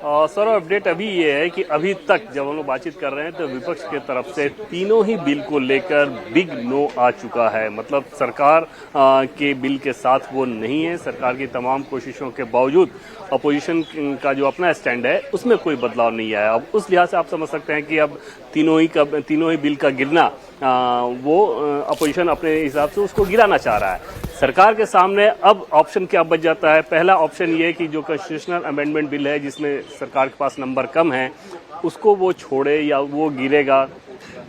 Sir update अभी ये है कि अभी तक जब हम लोग बातचीत कर रहे हैं तो विपक्ष के तरफ से तीनों ही बिल को लेकर बिग नो आ चुका है। मतलब सरकार के बिल के साथ वो नहीं है। सरकार की तमाम कोशिशों के बावजूद अपोजिशन का जो अपना स्टैंड है उसमें कोई बदलाव नहीं आया। अब उस लिहाज से आप समझ सकते हैं कि अब तीनों ही बिल का गिरना वो अपोजिशन अपने हिसाब से उसको गिराना चाह रहा है। सरकार के सामने अब ऑप्शन क्या बच जाता है? पहला ऑप्शन ये कि जो कॉन्स्टिट्यूशनल अमेंडमेंट बिल है जिसमें सरकार के पास नंबर कम है उसको वो छोड़े या वो गिरेगा।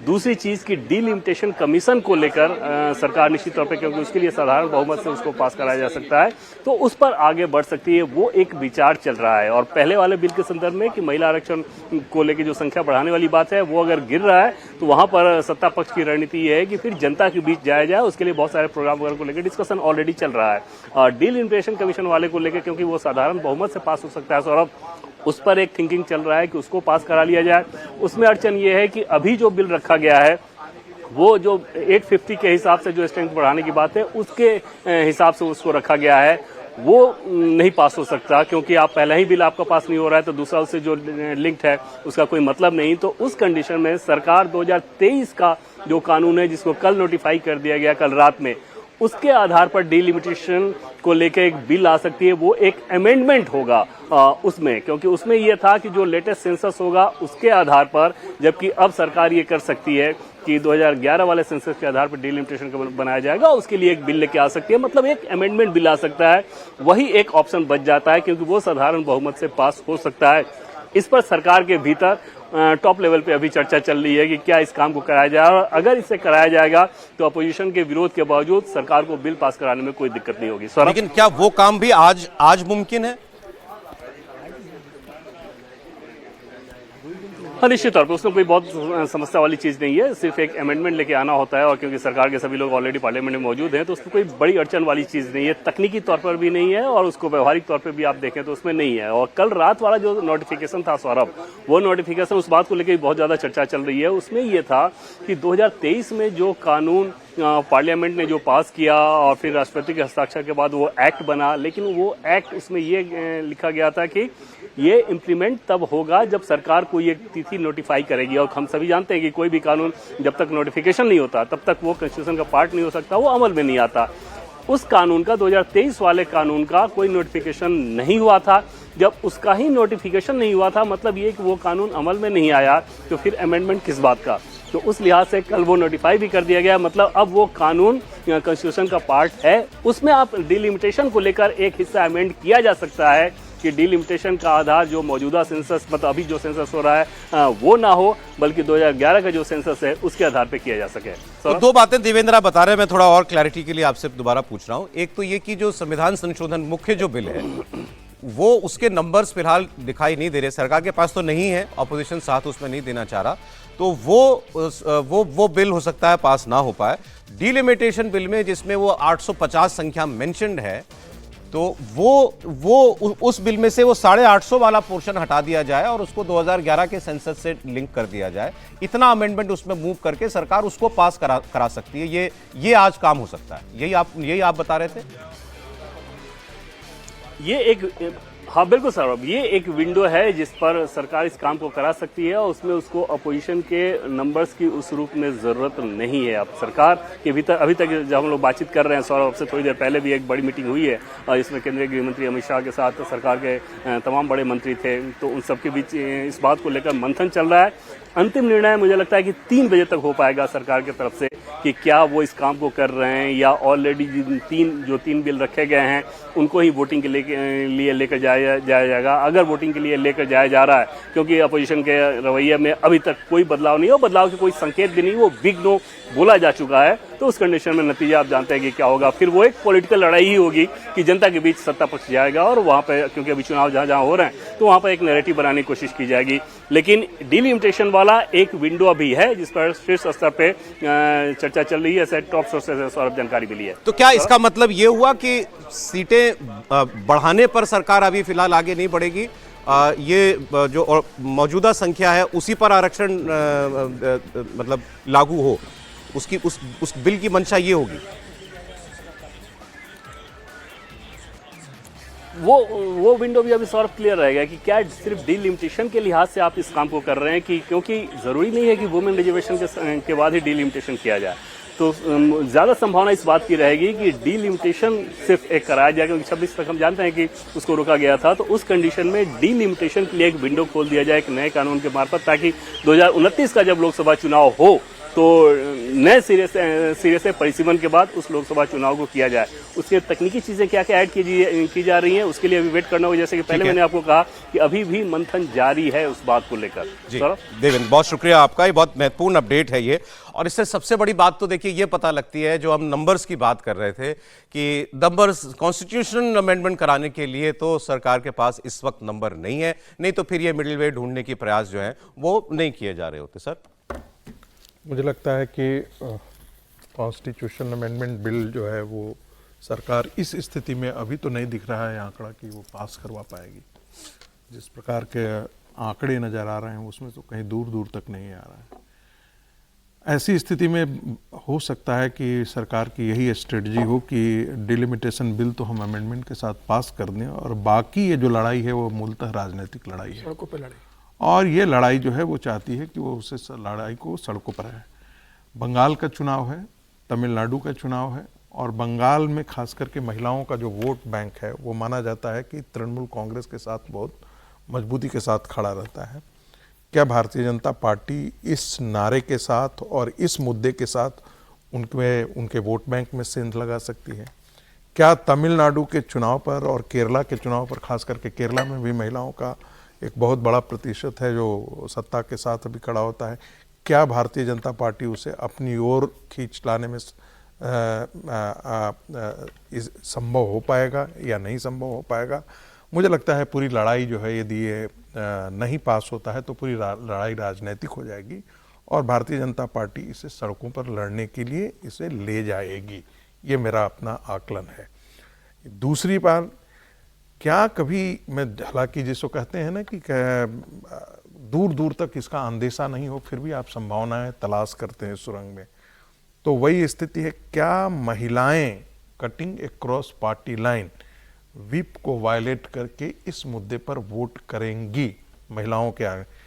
दूसरी चीज की डीलिमिटेशन कमीशन को लेकर सरकार निश्चित तौर पे, क्योंकि उसके लिए साधारण बहुमत से उसको पास कराया जा सकता है, तो उस पर आगे बढ़ सकती है। वो एक विचार चल रहा है। और पहले वाले बिल के संदर्भ में कि महिला आरक्षण को लेकर जो संख्या बढ़ाने वाली बात है वो अगर गिर रहा है तो वहां पर सत्ता पक्ष की रणनीति ये है कि फिर जनता के बीच जाया जाए। उसके लिए बहुत सारे प्रोग्राम वगैरह को लेकर डिस्कशन ऑलरेडी चल रहा है। और डीलिमिटेशन कमीशन वाले को लेकर क्योंकि वो साधारण बहुमत से पास हो सकता है सौरभ, उस पर एक थिंकिंग चल रहा है कि उसको पास करा लिया जाए। उसमें अड़चन ये है कि अभी जो बिल रखा गया है वो जो 850 के हिसाब से जो स्ट्रेंथ बढ़ाने की बात है उसके हिसाब से उसको रखा गया है, वो नहीं पास हो सकता। क्योंकि आप पहला ही बिल आपका पास नहीं हो रहा है तो दूसरा उससे जो लिंक्ड है उसका कोई मतलब नहीं। तो उस कंडीशन में सरकार 2023 का जो कानून है जिसको कल नोटिफाई कर दिया गया कल रात में, उसके आधार पर डीलिमिटेशन को लेकर एक बिल आ सकती है। वो एक अमेंडमेंट होगा उसमें, क्योंकि उसमें यह था कि जो लेटेस्ट सेंसस होगा उसके आधार पर, जबकि अब सरकार ये कर सकती है कि 2011 वाले सेंसस के आधार पर डीलिमिटेशन का बनाया जाएगा, उसके लिए एक बिल लेके आ सकती है। मतलब एक अमेंडमेंट बिल आ सकता है। वही एक ऑप्शन बच जाता है क्योंकि वो साधारण बहुमत से पास हो सकता है। इस पर सरकार के भीतर टॉप लेवल पे अभी चर्चा चल रही है कि क्या इस काम को कराया जाए, और अगर इसे कराया जाएगा तो अपोजिशन के विरोध के बावजूद सरकार को बिल पास कराने में कोई दिक्कत नहीं होगी। लेकिन क्या वो काम भी आज मुमकिन है? हाँ, निश्चित तौर पर उसमें कोई बहुत समस्या वाली चीज नहीं है। सिर्फ एक अमेंडमेंट लेके आना होता है और क्योंकि सरकार के सभी लोग ऑलरेडी पार्लियामेंट में मौजूद हैं तो उसमें कोई बड़ी अड़चन वाली चीज नहीं है। तकनीकी तौर पर भी नहीं है और उसको व्यवहारिक तौर पर भी आप देखें तो उसमें नहीं है। और कल रात वाला जो नोटिफिकेशन था सौरभ, वो नोटिफिकेशन उस बात को लेकर बहुत ज्यादा चर्चा चल रही है। उसमें यह था कि 2023 में जो कानून पार्लियामेंट ने जो पास किया और फिर राष्ट्रपति के हस्ताक्षर के बाद वो एक्ट बना, लेकिन वो एक्ट उसमें ये लिखा गया था कि ये इम्प्लीमेंट तब होगा जब सरकार को ये तिथि नोटिफाई करेगी। और हम सभी जानते हैं कि कोई भी कानून जब तक नोटिफिकेशन नहीं होता तब तक वो कॉन्स्टिट्यूशन का पार्ट नहीं हो सकता, वो अमल में नहीं आता। उस कानून का 2023 वाले कानून का कोई नोटिफिकेशन नहीं हुआ था। जब उसका ही नोटिफिकेशन नहीं हुआ था मतलब ये कि वो कानून अमल में नहीं आया, तो फिर अमेंडमेंट किस बात का? तो उस लिहाज से कल वो नोटिफाई भी कर दिया गया। मतलब अब वो कानून कॉन्स्टिट्यूशन का पार्ट है। उसमें आप डीलिमिटेशन को लेकर एक हिस्सा अमेंड किया जा सकता है कि डीलिमिटेशन का आधार जो मौजूदा सेंसस, मतलब अभी जो सेंसस हो रहा है वो ना हो, बल्कि 2011 का जो सेंसस है उसके आधार पे किया जा सके। तो दो बातें देवेंद्र आप बता रहे हैं, मैं थोड़ा और क्लैरिटी के लिए आपसे दोबारा पूछ रहा हूं। एक तो ये कि जो संविधान संशोधन मुख्य जो बिल है वो उसके नंबर्स फिलहाल दिखाई नहीं दे रहे, सरकार के पास तो नहीं है, ऑपोजिशन साथ उसमें नहीं देना चाह रहा, तो वो बिल हो सकता है पास ना हो पाए। डीलिमिटेशन बिल में जिसमें वो 850 संख्या मेंशन्ड है, तो वो उस बिल में से वो 850 वाला पोर्शन हटा दिया जाए और उसको 2011 के सेंसस से लिंक कर दिया जाए। इतना अमेंडमेंट उसमें मूव करके सरकार उसको पास करा सकती है। ये आज काम हो सकता है। यही आप बता रहे थे? ये एक, हाँ बिल्कुल सर, ये एक विंडो है जिस पर सरकार इस काम को करा सकती है और उसमें उसको अपोजिशन के नंबर्स की उस रूप में जरूरत नहीं है। अब सरकार के भीतर अभी तक जब हम लोग बातचीत कर रहे हैं सौरभ, से थोड़ी देर पहले भी एक बड़ी मीटिंग हुई है इसमें केंद्रीय गृह मंत्री अमित शाह के साथ सरकार के तमाम बड़े मंत्री थे, तो उन सबके बीच इस बात को लेकर मंथन चल रहा है। अंतिम निर्णय मुझे लगता है कि 3 बजे तक हो पाएगा सरकार की तरफ से कि क्या वो इस काम को कर रहे हैं या ऑलरेडी जो तीन बिल रखे गए हैं उनको ही वोटिंग के लिए लेकर जाया जाएगा। अगर वोटिंग के लिए लेकर जाया जा रहा है, क्योंकि अपोजिशन के रवैये में अभी तक कोई बदलाव नहीं हो, बदलाव के कोई संकेत भी नहीं, वो बिग नो बोला जा चुका है, तो उस कंडीशन में नतीजा आप जानते हैं कि क्या होगा। फिर वो एक पॉलिटिकल लड़ाई ही होगी कि जनता के बीच सत्ता पक्ष जाएगा और वहां पे, क्योंकि अभी चुनाव जहां हो रहे हैं तो वहां पर एक नैरेटिव बनाने की कोशिश की जाएगी। लेकिन डीलिमिटेशन वाला एक विंडो अभी है जिस पर शीर्ष स्तर पे चर्चा चल रही है, ऐसे टॉप सोर्सेज से सौरभ जानकारी मिली है। तो क्या इसका मतलब ये हुआ कि सीटें बढ़ाने पर सरकार अभी फिलहाल आगे नहीं बढ़ेगी, ये जो मौजूदा संख्या है उसी पर आरक्षण मतलब लागू हो, उसकी उस बिल की मंशा ये होगी? वो विंडो भी अभी सॉल्व क्लियर रहेगा कि क्या सिर्फ डिलिमिटेशन के लिहाज से आप इस काम को कर रहे हैं कि क्योंकि ज़रूरी नहीं है कि वुमेन रिजर्वेशन के बाद ही डिलिमिटेशन किया जाए। तो ज़्यादा संभावना इस बात की रहेगी कि डिलिमिटेशन सिर्फ एक कराया जाएगा, क्योंकि 26 तक हम जानते हैं कि उसको रोका गया था। तो उस कंडीशन में डिलिमिटेशन के लिए एक विंडो खोल दिया जाए एक नए कानून के मार्फत, ताकि 2029 का जब लोकसभा चुनाव हो तो नए सिरे से परिसीमन के बाद उस लोकसभा चुनाव को किया जाए। उसके तकनीकी चीजें क्या क्या ऐड की जा रही हैं, उसके लिए अभी वेट करना होगा। जैसे कि पहले मैंने आपको कहा कि अभी भी मंथन जारी है उस बात को लेकर। देवेंद्र, बहुत शुक्रिया आपका, ये बहुत महत्वपूर्ण अपडेट है ये। और इससे सबसे बड़ी बात तो देखिए ये पता लगती है, जो हम नंबर्स की बात कर रहे थे कि नंबर्स कॉन्स्टिट्यूशनल अमेंडमेंट कराने के लिए तो सरकार के पास इस वक्त नंबर नहीं है, नहीं तो फिर ये मिडिल वे ढूंढने की प्रयास जो है वो नहीं किए जा रहे होते। सर, मुझे लगता है कि कॉन्स्टिट्यूशन अमेंडमेंट बिल जो है वो सरकार इस स्थिति में अभी तो नहीं दिख रहा है आंकड़ा कि वो पास करवा पाएगी। जिस प्रकार के आंकड़े नज़र आ रहे हैं उसमें तो कहीं दूर दूर तक नहीं आ रहा है। ऐसी स्थिति में हो सकता है कि सरकार की यही स्ट्रेटजी हो कि डिलिमिटेशन बिल तो हम अमेंडमेंट के साथ पास कर दें और बाकी ये जो लड़ाई है वो मूलतः राजनीतिक लड़ाई है, सड़कों पे लड़ाई। और ये लड़ाई जो है वो चाहती है कि वो उसे लड़ाई को सड़कों पर है। बंगाल का चुनाव है, तमिलनाडु का चुनाव है, और बंगाल में खास करके महिलाओं का जो वोट बैंक है वो माना जाता है कि तृणमूल कांग्रेस के साथ बहुत मजबूती के साथ खड़ा रहता है। क्या भारतीय जनता पार्टी इस नारे के साथ और इस मुद्दे के साथ उनके वोट बैंक में सेंध लगा सकती है? क्या तमिलनाडु के चुनाव पर और केरला के चुनाव पर, खास करके केरला में भी महिलाओं का एक बहुत बड़ा प्रतिशत है जो सत्ता के साथ अभी खड़ा होता है, क्या भारतीय जनता पार्टी उसे अपनी ओर खींच लाने में संभव हो पाएगा या नहीं संभव हो पाएगा? मुझे लगता है पूरी लड़ाई जो है यदि ये नहीं पास होता है तो पूरी लड़ाई राजनीतिक हो जाएगी और भारतीय जनता पार्टी इसे सड़कों पर लड़ने के लिए इसे ले जाएगी। ये मेरा अपना आकलन है। दूसरी बात, क्या कभी मैं, हालांकि जिसको कहते हैं ना कि दूर दूर तक इसका अंदेशा नहीं हो फिर भी आप संभावनाएं तलाश करते हैं सुरंग में, तो वही स्थिति है। क्या महिलाएं cutting across party line whip को वायलेट करके इस मुद्दे पर वोट करेंगी महिलाओं के आगे?